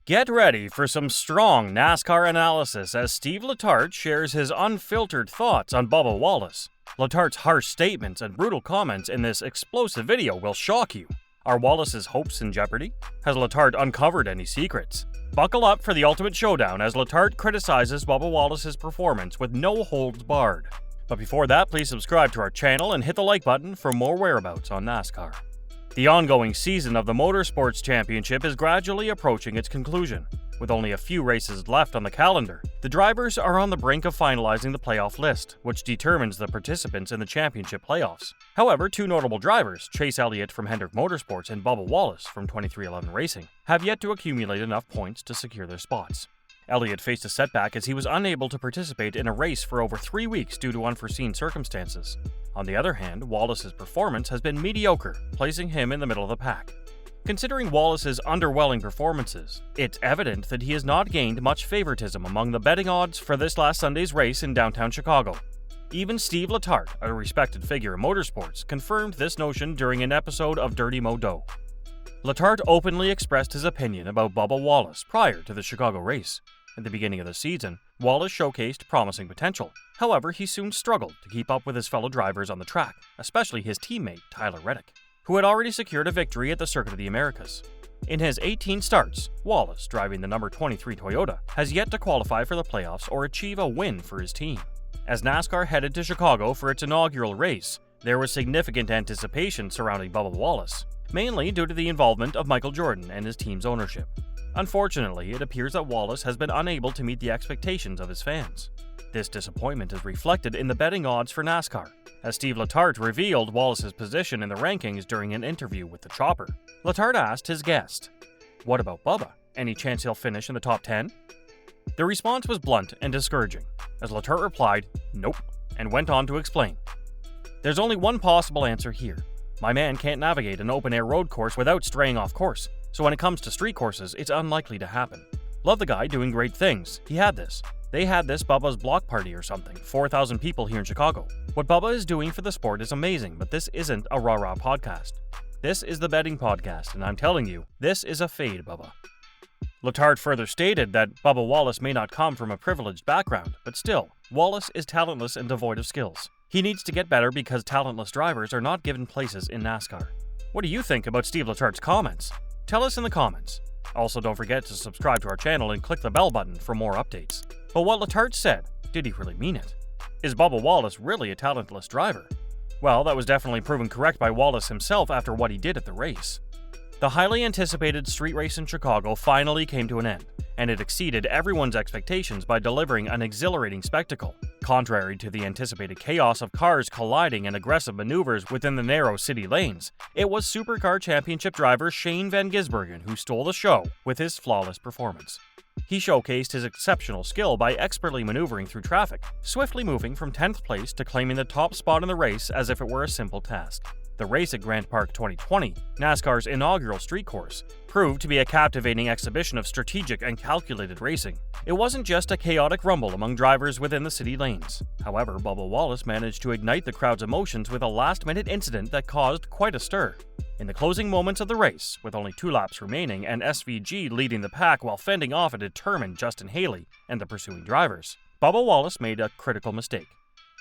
Get ready for some strong NASCAR analysis as Steve Letarte shares his unfiltered thoughts on Bubba Wallace. Letarte's harsh statements and brutal comments in this explosive video will shock you. Are Wallace's hopes in jeopardy? Has Letarte uncovered any secrets? Buckle up for the ultimate showdown as Letarte criticizes Bubba Wallace's performance with no holds barred. But before that, please subscribe to our channel and hit the like button for more whereabouts on NASCAR. The ongoing season of the Motorsports Championship is gradually approaching its conclusion. With only a few races left on the calendar, the drivers are on the brink of finalizing the playoff list, which determines the participants in the championship playoffs. However, two notable drivers, Chase Elliott from Hendrick Motorsports and Bubba Wallace from 2311 Racing, have yet to accumulate enough points to secure their spots. Elliott faced a setback as he was unable to participate in a race for over 3 weeks due to unforeseen circumstances. On the other hand, Wallace's performance has been mediocre, placing him in the middle of the pack. Considering Wallace's underwhelming performances, it's evident that he has not gained much favoritism among the betting odds for this last Sunday's race in downtown Chicago. Even Steve Letarte, a respected figure in motorsports, confirmed this notion during an episode of Dirty Modo. Letarte openly expressed his opinion about Bubba Wallace prior to the Chicago race. At the beginning of the season, Wallace showcased promising potential. However, he soon struggled to keep up with his fellow drivers on the track, especially his teammate Tyler Reddick, who had already secured a victory at the Circuit of the Americas. In his 18 starts, Wallace, driving the number 23 Toyota, has yet to qualify for the playoffs or achieve a win for his team. As NASCAR headed to Chicago for its inaugural race, there was significant anticipation surrounding Bubba Wallace, mainly due to the involvement of Michael Jordan and his team's ownership. Unfortunately, it appears that Wallace has been unable to meet the expectations of his fans. This disappointment is reflected in the betting odds for NASCAR, as Steve Letarte revealed Wallace's position in the rankings during an interview with the Chopper. Letarte asked his guest, "What about Bubba? Any chance he'll finish in the top 10? The response was blunt and discouraging, as Letarte replied, "Nope," and went on to explain. "There's only one possible answer here. My man can't navigate an open-air road course without straying off course, so when it comes to street courses, it's unlikely to happen. Love the guy doing great things. He had this. They had this Bubba's block party or something, 4,000 people here in Chicago. What Bubba is doing for the sport is amazing, but this isn't a rah-rah podcast. This is the betting podcast, and I'm telling you, this is a fade, Bubba." Letarte further stated that Bubba Wallace may not come from a privileged background, but still, Wallace is talentless and devoid of skills. He needs to get better because talentless drivers are not given places in NASCAR. What do you think about Steve Letarte's comments? Tell us in the comments. Also, don't forget to subscribe to our channel and click the bell button for more updates. But what Letarte said, did he really mean it? Is Bubba Wallace really a talentless driver? Well, that was definitely proven correct by Wallace himself after what he did at the race. The highly anticipated street race in Chicago finally came to an end, and it exceeded everyone's expectations by delivering an exhilarating spectacle. Contrary to the anticipated chaos of cars colliding and aggressive maneuvers within the narrow city lanes, it was Supercar Championship driver Shane Van Gisbergen who stole the show with his flawless performance. He showcased his exceptional skill by expertly maneuvering through traffic, swiftly moving from 10th place to claiming the top spot in the race as if it were a simple task. The race at Grant Park 2020, NASCAR's inaugural street course, proved to be a captivating exhibition of strategic and calculated racing. It wasn't just a chaotic rumble among drivers within the city lanes. However, Bubba Wallace managed to ignite the crowd's emotions with a last-minute incident that caused quite a stir. In the closing moments of the race, with only 2 laps remaining and SVG leading the pack while fending off a determined Justin Haley and the pursuing drivers, Bubba Wallace made a critical mistake.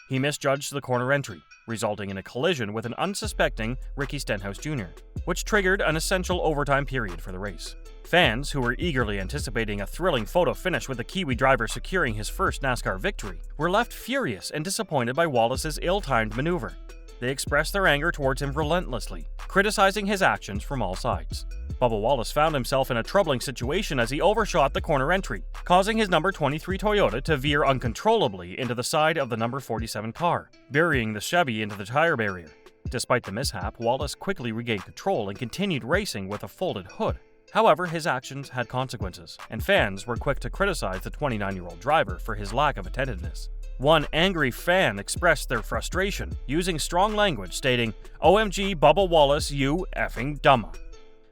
He misjudged the corner entry, resulting in a collision with an unsuspecting Ricky Stenhouse Jr., which triggered an essential overtime period for the race. Fans, who were eagerly anticipating a thrilling photo finish with the Kiwi driver securing his first NASCAR victory, were left furious and disappointed by Wallace's ill-timed maneuver. They expressed their anger towards him relentlessly, criticizing his actions from all sides. Bubba Wallace found himself in a troubling situation as he overshot the corner entry, causing his number 23 Toyota to veer uncontrollably into the side of the number 47 car, burying the Chevy into the tire barrier. Despite the mishap, Wallace quickly regained control and continued racing with a folded hood. However, his actions had consequences, and fans were quick to criticize the 29-year-old driver for his lack of attentiveness. One angry fan expressed their frustration, using strong language stating, "OMG Bubba Wallace, you effing dumma."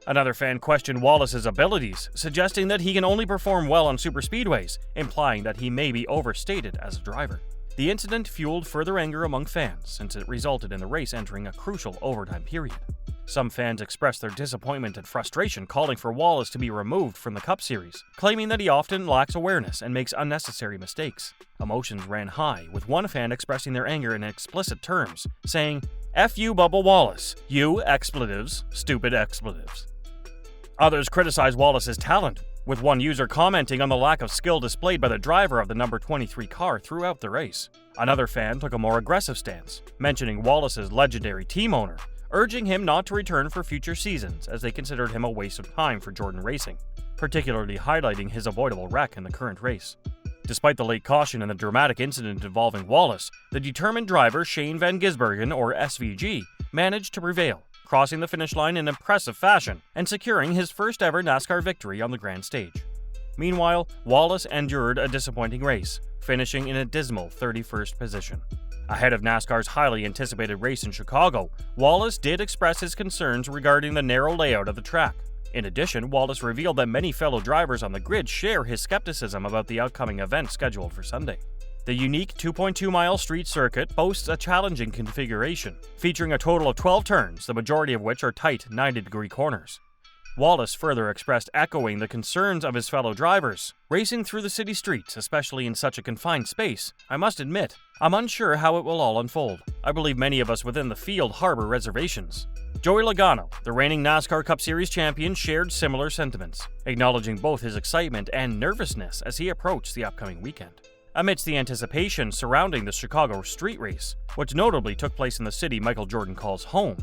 Another fan questioned Wallace's abilities, suggesting that he can only perform well on superspeedways, implying that he may be overstated as a driver. The incident fueled further anger among fans, since it resulted in the race entering a crucial overtime period. Some fans expressed their disappointment and frustration, calling for Wallace to be removed from the Cup Series, claiming that he often lacks awareness and makes unnecessary mistakes. Emotions ran high, with one fan expressing their anger in explicit terms, saying, "F you, Bubba Wallace. You, expletives, stupid expletives." Others criticized Wallace's talent, with one user commenting on the lack of skill displayed by the driver of the number 23 car throughout the race. Another fan took a more aggressive stance, mentioning Wallace's legendary team owner, urging him not to return for future seasons as they considered him a waste of time for Jordan Racing, particularly highlighting his avoidable wreck in the current race. Despite the late caution and the dramatic incident involving Wallace, the determined driver Shane Van Gisbergen, or SVG, managed to prevail, crossing the finish line in impressive fashion and securing his first ever NASCAR victory on the grand stage. Meanwhile, Wallace endured a disappointing race, finishing in a dismal 31st position. Ahead of NASCAR's highly anticipated race in Chicago, Wallace did express his concerns regarding the narrow layout of the track. In addition, Wallace revealed that many fellow drivers on the grid share his skepticism about the upcoming event scheduled for Sunday. The unique 2.2-mile street circuit boasts a challenging configuration, featuring a total of 12 turns, the majority of which are tight 90-degree corners. Wallace further expressed echoing the concerns of his fellow drivers. "Racing through the city streets, especially in such a confined space, I must admit, I'm unsure how it will all unfold. I believe many of us within the field harbor reservations." Joey Logano, the reigning NASCAR Cup Series champion, shared similar sentiments, acknowledging both his excitement and nervousness as he approached the upcoming weekend. Amidst the anticipation surrounding the Chicago street race, which notably took place in the city Michael Jordan calls home,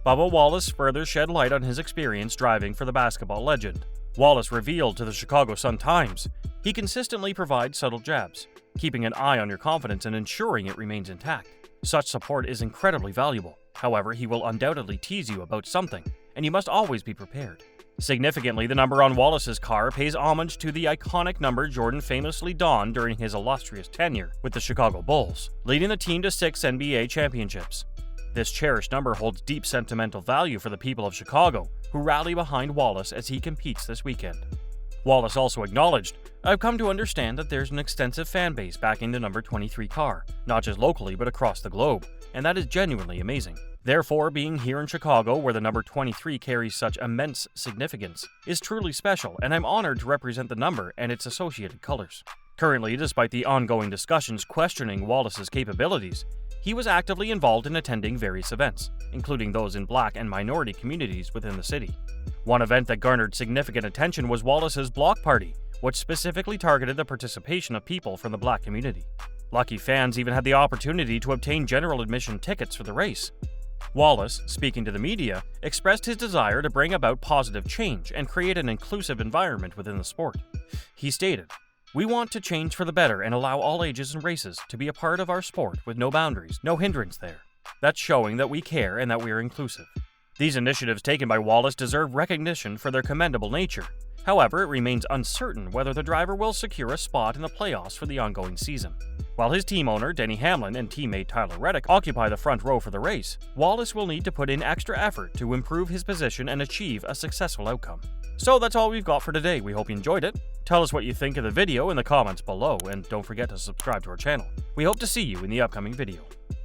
Bubba Wallace further shed light on his experience driving for the basketball legend. Wallace revealed to the Chicago Sun-Times, "He consistently provides subtle jabs, keeping an eye on your confidence and ensuring it remains intact. Such support is incredibly valuable. However, he will undoubtedly tease you about something, and you must always be prepared." Significantly, the number on Wallace's car pays homage to the iconic number Jordan famously donned during his illustrious tenure with the Chicago Bulls, leading the team to 6 NBA championships. This cherished number holds deep sentimental value for the people of Chicago, who rally behind Wallace as he competes this weekend. Wallace also acknowledged, "I've come to understand that there's an extensive fan base backing the number 23 car, not just locally but across the globe, and that is genuinely amazing. Therefore, being here in Chicago, where the number 23 carries such immense significance, is truly special, and I'm honored to represent the number and its associated colors." Currently, despite the ongoing discussions questioning Wallace's capabilities, he was actively involved in attending various events, including those in black and minority communities within the city. One event that garnered significant attention was Wallace's block party, which specifically targeted the participation of people from the black community. Lucky fans even had the opportunity to obtain general admission tickets for the race. Wallace, speaking to the media, expressed his desire to bring about positive change and create an inclusive environment within the sport. He stated, "We want to change for the better and allow all ages and races to be a part of our sport with no boundaries, no hindrance there. That's showing that we care and that we are inclusive." These initiatives taken by Wallace deserve recognition for their commendable nature. However, it remains uncertain whether the driver will secure a spot in the playoffs for the ongoing season. While his team owner, Denny Hamlin, and teammate Tyler Reddick occupy the front row for the race, Wallace will need to put in extra effort to improve his position and achieve a successful outcome. So that's all we've got for today. We hope you enjoyed it. Tell us what you think of the video in the comments below, and don't forget to subscribe to our channel. We hope to see you in the upcoming video.